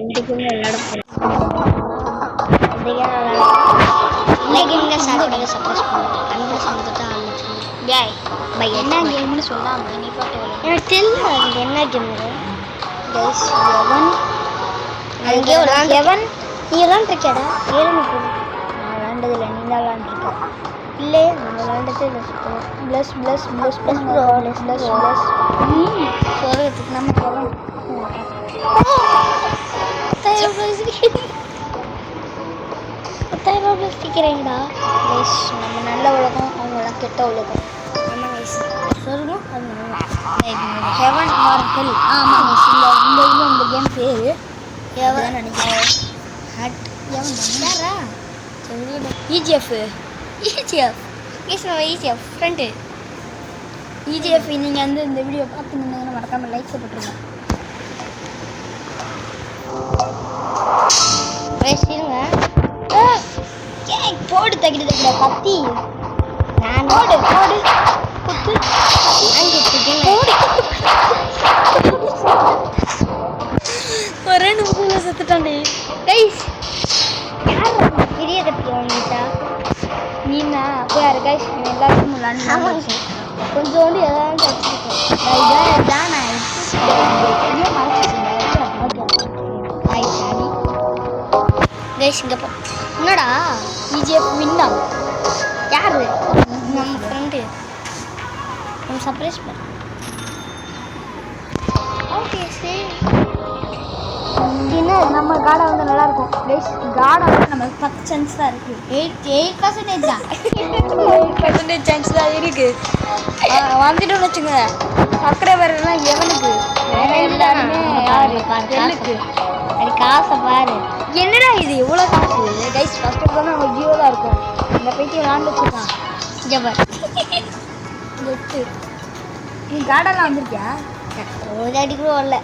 இதுக்குமே விளையாட போகிறேன். என்ன கேம்னு சொல்லாம நீ பாட்டு எனக்கு தெரியல அது என்ன கேம். கைஸ் எவன் நீ விளாண்டுருக்கேடா? ஏழு நான் விளாண்டதில்லை, நீ தான் விளாண்டுருக்க. இல்லை நான் விளாண்டது இல்லை சுத்தமாக. Plus plus plus plus plus plus plus சொல்கிறதுக்கு நம்ம போகலாம். சிக்கிறீங்கடா கைஸ். நம்ம நல்ல உலகம், அவங்களாம் கெட்ட உலகம். ஆமாம் கைஸ் சொல்லுவோம். அது ஹெவன் ஆர் ஹெல். ஆமாம் கைஸ். இந்த இந்த கேம் பேர் ஹெவன் நினைக்கிறேன். ஹட் ஹெவன் யாரா சொல்லுங்க. EGF EGF guys. நம்ம இஜிஎஃப் ஃப்ரெண்டு இஜிஎஃப். நீங்கள் வந்து இந்த வீடியோ பார்த்துருந்தீங்கன்னா மறக்காமல் லைக் போட்டுருங்க பேசிடுங்க. போடு தக்கிட்டு தக்கிட கத்தி நான் போடு போடு குத்து ஒரு 2 நிமிஷம் செத்துட்டாண்டி கைஸ். யார் பெரிய கத்தி வாங்கிட்டா? நீனா அப்போ யாரு கைஸ்? எல்லாருக்கும் விளாண்டு கொஞ்சோண்டு எதாவது வச்சுருக்கேன். இதான் நான் கைஸ். இங்கே போ என்னடா இஜிஎஃப் வின்னா யாரு? நம்ம ஃப்ரெண்டு. நம்ம சர்ப்ரைஸ் பண்ண. ஓகே சரி. என்ன நம்ம காடை வந்து நல்லாயிருக்கும் கைஸ். காடை வந்து நமக்கு 10 சான்ஸ் தான் இருக்குது. 8% தான் 8% சான்ஸ் தான் இருக்குது. வந்துட்டோம்னு வச்சுங்க. சப்ஸ்கிரைபர் எல்லாம் எவனுக்கு எல்லாருமே எல்லுக்கு. அது காசை பாரு. என்னடா இது எவ்வளோ காசு கைஸ்? ஃபஸ்ட் ஆஃப் ஆல் நம்ம ஜியோ தான் இருக்கும். இந்த போய்ட்டு விளாண்டு வச்சுருக்கான். இங்கே பாரு எட்டு. நீ கார்டெல்லாம் வந்திருக்கியா? ஒரு அடி கூட வரல.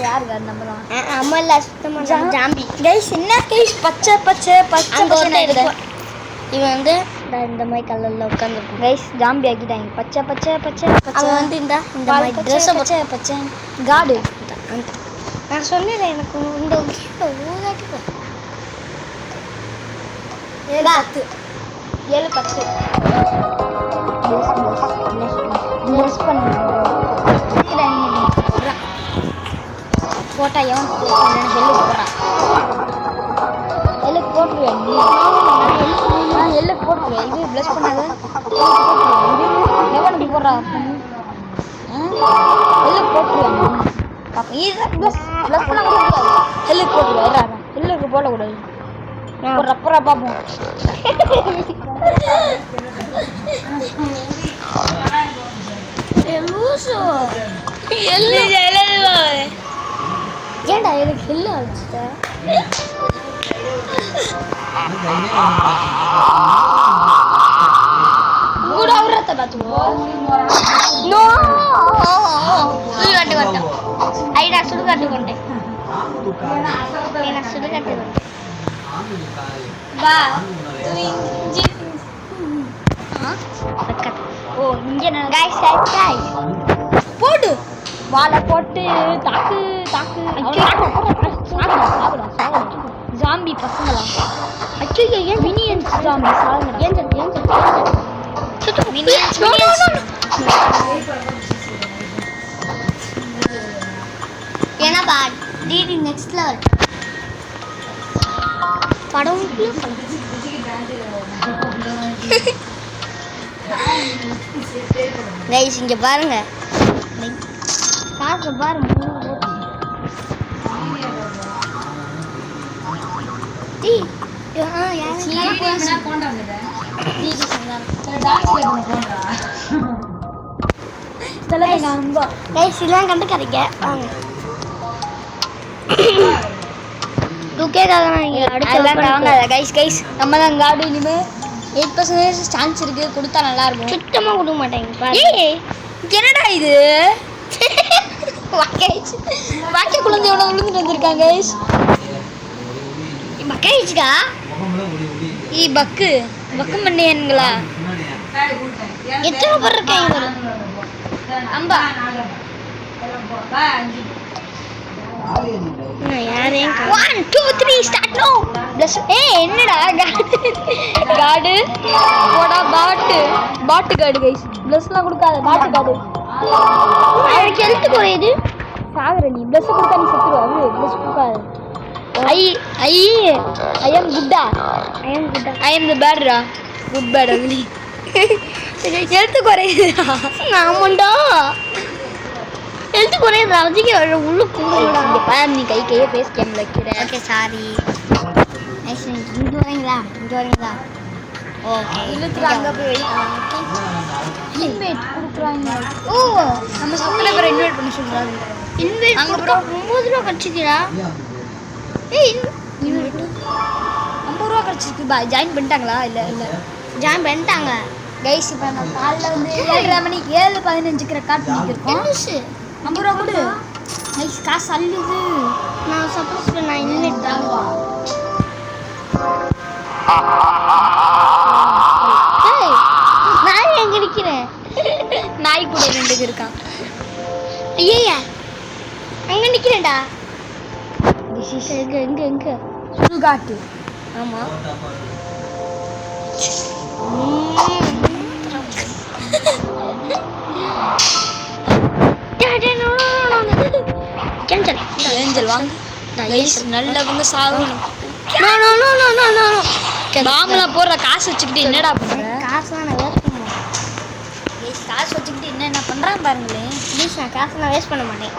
யார் கார்டு? நம்ம தான். அம்மா இல்லை சுத்தமாக ஜாம்பி கைஸ். என்ன கைஸ் பச்சை பச்சை பச்சை பச்சை. இவன் வந்து இந்த மாதிரி கலரில் உட்காந்துருக்கும் கைஸ். ஜாம்பி ஆக்கிட்டாங்க. பச்சை பச்சை பச்சை பச்சை வந்து இந்த மாதிரி ட்ரெஸ்ஸை பச்சை பச்சை கார்டு. நான் சொன்னேன் எனக்கு இந்த ஊதாட்டி 7 10 போட்டா எவன் ஹெல்லுக்கு போடுறான்? ஹெல்லுக்கு போட்டுருவேன். நான் ஹெல்லுக்கு போட்டுருவேன். இது ப்ளஸ் பண்ணாத எவனுக்கு போடுறா? ஹெல்லுக்கு போட்டுருவேன். ஹெல்லுக்கு போட்டுருவேன். ஹெல்லுக்கு போடக்கூடாது. ஒரு ரப்பரா பார்ப்போம். ஏன்டா எனக்கு ஹெல்லு அடிச்சுட்ட? கூட அவரத்தை பார்த்துவோம். சுடுகாட்டு கொண்டேன். ஐடா சுடுகாட்டு கொண்டேன். நான் சுடுகாட்டு கொண்டேன். ஓ இங்கே போடு வாழை போட்டு தாக்கு தாக்கு ஜாம்பி பசங்களா? அச்சோ ஏன் மினியன்ஸ் ஜாம்பி சாகுங்க. ஏன்னாப்பா டிடி நெக்ஸ்ட் லெவல் படம் கைஸ். இங்கே பாருங்க காசை பாருங்க. இதெல்லாம் கண்டுக்காதீங்க. நம்ம தான் காடு. இனிமே 8% சான்ஸ் இருக்கு. கொடுத்தா நல்லா இருக்கும். சுத்தமா கொடுக்க மாட்டேங்க. என்னடா இது? வாக்கிய குழந்தை எவ்வளோ விழுந்துட்டு வந்திருக்காங்க. பக்காயிச்சுக்கா பக்கு பக்கு மண்ணியன்களா? எத்தனை பேர் இருக்காங்க? அம்பா யாரையும் 1 2 3 ஸ்டார்ட் நோ ப்ளஸ் என்னடா காடு போடா பாட்டு காடு கைஸ் ப்ளஸ்லாம் கொடுக்காத பாட்டு காடு எனக்கு ஹெல்த் குறையுது. சாகுற நீ ப்ளஸ் கொடுத்தா நீ செத்துருவ அது ப்ளஸ் கொடுக்காது ஐ am குட்டா ஐ am the badடா குட் பேட் அது ஹெல்த் குறையுதுடா ஆமாண்டா ஹெல்த் குறையுது. அதுக்கு உள்ள கூடுடா. இங்க பாரு நீ கையே ஃபேஸ் கேம்ல வைக்கிற. Okay sorry. நைஸ். இங்க வரீங்களா? ஓகே இழுத்துட்டு அங்க போய் வை. இன்வைட் கொடுக்குறாங்க. ஓ நம்ம சப்ஸ்கிரைபரை இன்வைட் பண்ண சொல்றாங்க. இன்வைட் அங்க ப்ரோ 9 ரூபாய் கட்சிக்கிறா. ஏய் இன்வைட் 50 ரூபா கிடைச்சிருக்கு. ஜாயின் பண்ணிட்டாங்களா? இல்ல ஜாயின் பண்ணிட்டாங்க. கைஸ் இப்போ நம்ம காலைல வந்து 7:30 மணிக்கு 7:15க்கு ரெக்கார்ட் பண்ணிருக்கோம். 50 ரூபா கொடு. கைஸ் காசு அள்ளுது. நான் சப்போஸ் நான் இன்வைட் தாங்க. ஏய் நான் எங்க நிக்கிறேன்? நாய் கூட 2 பேர் இருக்கான். ஐயா அங்க நிக்கிறேன்டா. எங்க சுடுகாட்டு. ஆமா ஏஞ்சல் வாங்க. கைஸ் நல்லவங்க சாகணும். பாம்புலாம் போடுற காசு வச்சுக்கிட்டு என்னடா பண்ற? காசுலாம் நான் வேஸ்ட் பண்ண மாட்டேன். கைஸ் காசு வச்சுக்கிட்டு என்ன பண்றான் பாருங்களேன். ப்ளீஸ் நான் காசு நான் வேஸ்ட் பண்ண மாட்டேன்.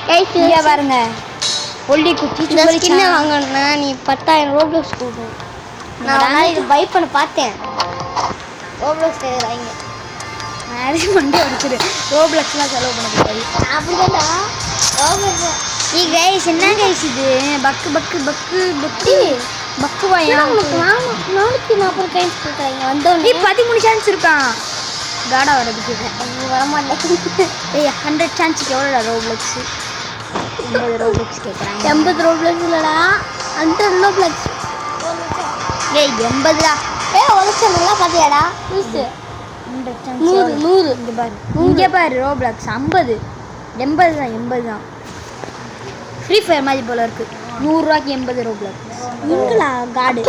கைஸ் இங்க பாருங்க ஒல்லி குச்சி ஸ்கின் வாங்கணும்னா நீ 10,000 ரோப்ளக்ஸ் கொடுக்கணும். நான் இது பை பண்ண பார்த்தேன். ரோப்ளக்ஸ் தேவைங்க. மேரேஜ் பண்ணி அடிச்சிரு. ரோப்ளக்ஸ்லாம் செலவு பண்ணக்கூடாது. அப்படிதான்டா ரோப்ளக்ஸ். நீ கைஸ் என்ன கைஸ் இது பக்கு வாயா உங்களுக்கு நாளைக்கு 40 டைம்ஸ் கொடுக்குறாங்க. வந்தோடனே 13 சான்ஸ் இருக்கான் காடா வரதுக்கு. வரமாட்டேன். 100 சான்ஸுக்கு எவ்வளோடா ரோப்ளக்ஸ்? 80 ரோப்ளக்ஸ் கேட்குறாங்க. 80 ரோப்ளக்ஸ் இல்லடா 100 ரோப்ளக்ஸ். 80டா. உழைச்ச நல்லா பார்த்தியாடா? 100 சான்ஸ் 100 இங்கே பாரு ரோப்ளக்ஸ் 50 80 தான். ஃப்ரீ ஃபயர் மாதிரி போல இருக்கு. 100 ரூபாய்க்கு 80 ரோப்ளக்ஸ். இங்கலா காடு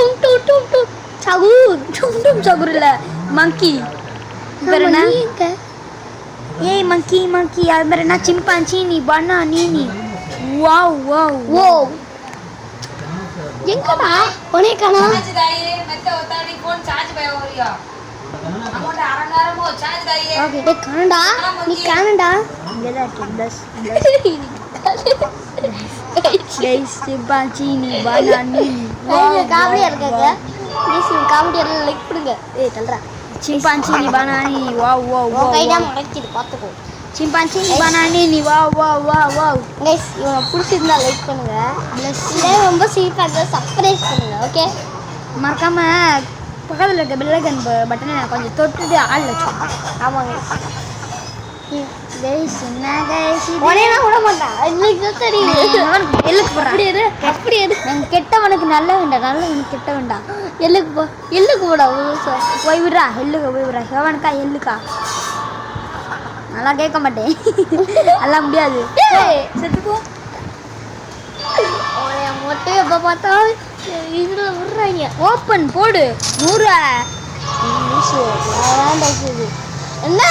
சகுர் இல்ல மங்கி. வேற என்ன? ஏய் மங்கி அது மாதிரி என்ன? சிம்பான்சி நீ பனானா நீ. வாவ் எங்கடா ஒனே காணா? ஓகே டேய் காணடா. நீ காணடா. இங்க தான் இருக்கு. ப்ளஸ் கைஸ் சிம்பான்சி நீ பனானா நீ. காமெடியா இருக்காங்க. ப்ளீஸ் காமெடி எல்லாம் லைக் பண்ணுங்க. ஏய் தல்றா. சிம்பான்சி நீ பனானா நீ. வாவ் கைடா மடக்கிது பாத்துக்கோ. சிம்பான்சி நீ பனானா நீ. வாவ் गाइस இவங்க பிடிச்சிருந்தா லைக் பண்ணுங்க. ப்ளஸ் ரொம்ப சீப்பா இருந்தா சப்ஸ்கிரைப் பண்ணுங்க. ஓகே மறக்காம பக்கத்தில் இருக்க பெல் ஐகான் பட்டனை கொஞ்சம் தொட்டுட்டு ஆள் வச்சோம். ஆமாங்க கைஸ் என்ன கைஸ் ஒரேலாம் விட மாட்டான். இன்னைக்கு தான் தெரியும். எல்லுக்கு போடுறா. அப்படியே நான் கெட்டவனுக்கு நல்லவனுக்கு கெட்டவன்டா. எல்லுக்கு போடா. போய் விடுறா. எள்ளுக்கு போய் விடுறா. எவனுக்கா எள்ளுக்கா? நல்லா கேட்க மாட்டேன். எல்லாம் முடியாது. செத்துக்கோ. மொட்டை எப்போ பார்த்தாலும் இதில் விடுறாங்க. ஓப்பன் போடு 100. என்ன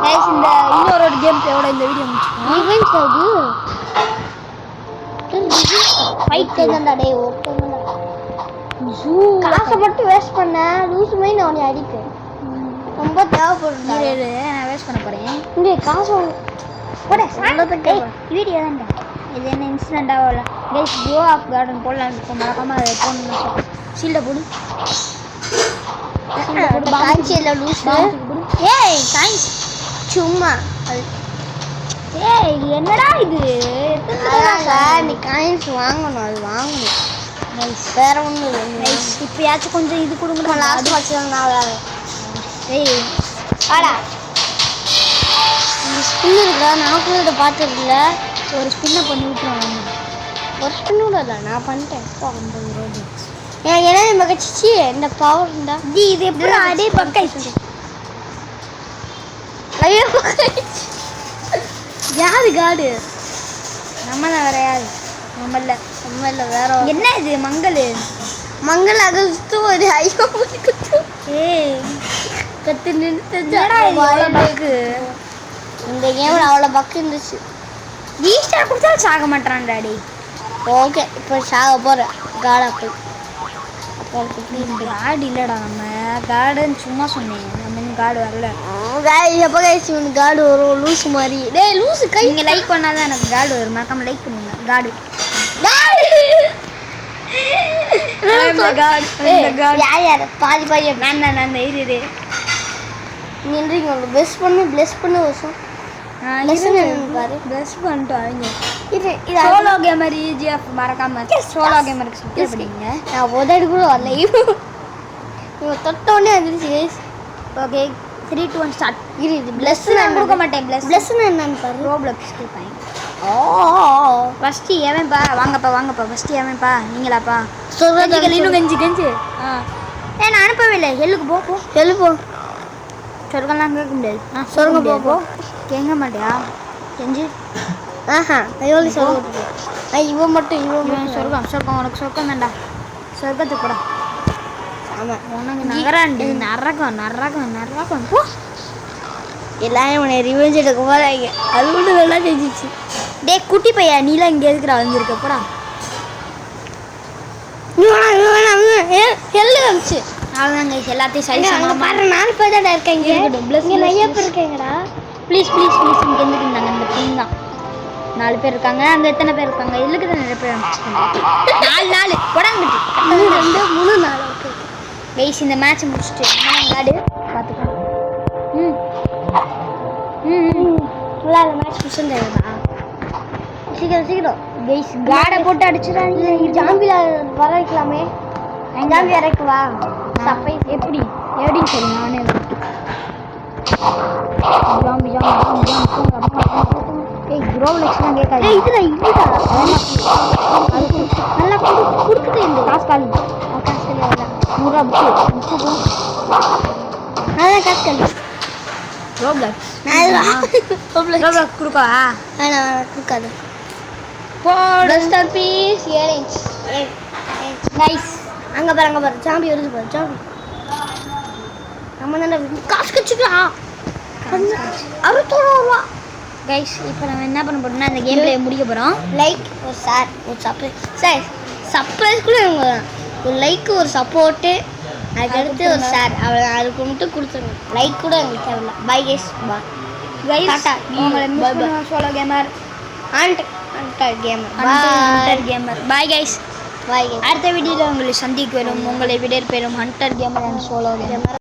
கைஸ் இந்த இன்னொரு கேம் பிளேயோட இந்த வீடியோ முடிச்சுக்கோம். ஃபைட் தான்டா டேய். காசை மட்டும் வேஸ்ட் பண்ண லூஸ் மாதிரி நான் உன்னை அடிப்பேன். ரொம்ப தேவைப்படுது. நான் வேஸ்ட் பண்ண போறேன். இங்கே காசு போட வீடியோ தான்டா. இது என்ன இன்சிடென்ட்டாக இல்லை கைஸ். கோ ஆஃப் கார்டன் போடலாம். இப்போ மறக்காம அதை போடணும். ஷீல்டை போடு. காய்ச்சியில் லூஸ். ஏய் காய்ஸ் சும்மா ஏய் என்னடா இது? நீ காயின்ஸ் வாங்கணும். அது வாங்கணும். வேற ஒன்றும் இல்லை. இப்போயாச்சும் கொஞ்சம் இது கொடுங்க. லாஸ்ட் வாட்ச் தான் நான் வேறு. ஏய் ஆடா இந்த ஸ்பின் இருக்குடா. நான் கூட இதை பார்த்துருக்குல. ஒரு ஸ்பின்னை பண்ணி விட்டுருவாங்க. ஒரு ஸ்பின் கூட இல்லை நான் பண்ணிட்டேன். 50 ரோப்ளக்ஸ் ஏன் என்ன மகச்சிச்சி இந்த பவர் இருந்தா ஜி இது எப்படி அதே பக்காயிடுச்சு. ஐயோ யாரு காடு? நம்ம தான் வேற யாரு? நம்மள நம்மள வேற என்ன இது மங்களு? மங்கள அகஸ்து ஒரு ஐயோ குத்து. ஏய் கத்து என்னடா இது அவ்வளோ பக்கு? இந்த கேம்ல அவ்வளோ பக்கு இருந்துச்சு. ஈஸ்டர் கொடுத்தா சாக மாட்டான் டாடி. ஓகே இப்போ சாக போகிறேன் காடா போய். காடு இல்லைடா, நம்ம காடுன்னு சும்மா சொன்னேன். நம்ம இன்னும் காடு வரல. எப்போ கழிச்சு வந்து காடு வரும் லூசு மாதிரி. டேய் லூசு கை. நீங்கள் லைக் பண்ணாதான் எனக்கு காடு வரும். மறக்காம லைக் பண்ணுங்க. காடு யார் யார் பாதி பாதி நான் இரு நின்றீங்க. பெஸ்ட் பண்ணு வருஷம் பாரு. பெஸ்ட் பண்ணிட்டு அவங்க இது சோலோ கேமர் EGF மறக்காம சோலோ கேமருக்கு சுற்றி படிங்க. நான் உதடு கூட வரல. இவங்க தொட்டோடனே வந்துருச்சு. Okay 3 2 1 start. இது இது பிளஸ் நான் கொடுக்க மாட்டேன். பிளஸ்ன்னு என்னன்னு பாரு. ரோப்ளக்ஸ் கேட்பேன். ஓ ஃபஸ்ட்டு எவன்ப்பா? வாங்கப்பா ஃபஸ்ட்டு எவன்ப்பா? நீங்களாப்பா? சொல்றது இன்னும் கெஞ்சு நான் அனுப்பவே இல்லை. ஹெல்லுக்கு போ எழுப்போ சொர்க்கம்லாம் கேட்க முடியாது. சொல்லுங்க போ கேட்க மாட்டியா? கெஞ்சு ஆஹா எவ்வளோ சொல்ல இவன் மட்டும் சொர்க்கம் உனக்கு சொர்க்கம் வேண்டா. சொர்க்கத்துக்கு போடா. ஆமாம் உனக்கு நகராண்டி நரகம் போ. எல்லாரும் உன்னை ரிவெஞ்ச் எடுக்க போகிறாங்க. அது மட்டும் நல்லா செஞ்சிச்சு. டே குட்டி பையா, நீலாம் இங்கே இருக்கிற வந்துருக்க போடா. எல்லு வந்துச்சு. அவ்வளோதாங்க எல்லாத்தையும் சரி அங்கே பாரு 4 பேர் தான் இருக்காங்க. இங்கே நிறைய பேர் இருக்காங்கடா. ப்ளீஸ் இங்கே இருந்துருந்தாங்க. இந்த டீம் தான் 4 பேர் இருக்காங்க. அங்கே எத்தனை பேர் இருக்காங்க? இதுக்கு தான் நிறைய பேர் அனுப்பிச்சிட்டாங்க. 4 போடாங்கிட்டு 2 3 4 கைஸ் இந்த மேட்ச் முடிச்சுட்டு காடு பார்த்துக்கலாம். ஃபுல்லாக அந்த மேட்ச் மிஷன் தேவைதா? சீக்கிரம் கைஸ் காடை போட்டு அடிச்சுடாங்க. ஜாம்பியில் வர வைக்கலாமே. ஜாம்பி வரைக்கு வா. சர்ப்ரைஸ் எப்படின்னு சொல்லி நானே ஜாம்பி ஏய் ரோப்ளக்ஸ்லாம் கேட்காது. இதுடா நல்லா கொடுக்குது. இந்த காசு காலி அதான் 100 புக்கு காசு கல்வி ரோப்ளக்ஸ் கொடுக்கா கொடுக்காது. Best of piece earrings nice. அங்கே பாரு ஜாம்பி வருது பாரு. ஜாம்பி நம்ம தானே காசு கட்சிக்கலாம். 60 ரூபா கைஸ் இப்போ நம்ம என்ன பண்ண போறோம்னா இந்த கேம் பிளே முடிக்க போகிறோம். லைக் ஒரு ஷேர் ஒரு சர்ப்ரைஸ் கூட இவங்க தான். ஒரு லைக் ஒரு சப்போர்ட்டு அதுக்கடுத்து ஒரு ஷேர் அவ்வளோதான். அதுக்கு மட்டும் கொடுத்துருங்க. லைக் கூட எங்களுக்கு தேவையில்ல. Bye guys guys tata. உங்களை மிஸ் பண்ணுவோம். Solo gamer hunter gamer bye guys. Bye guys. அடுத்த வீடியோவில் உங்களை சந்திக்க வரும். உங்களை விடைபெறும் hunter gamer and solo gamer.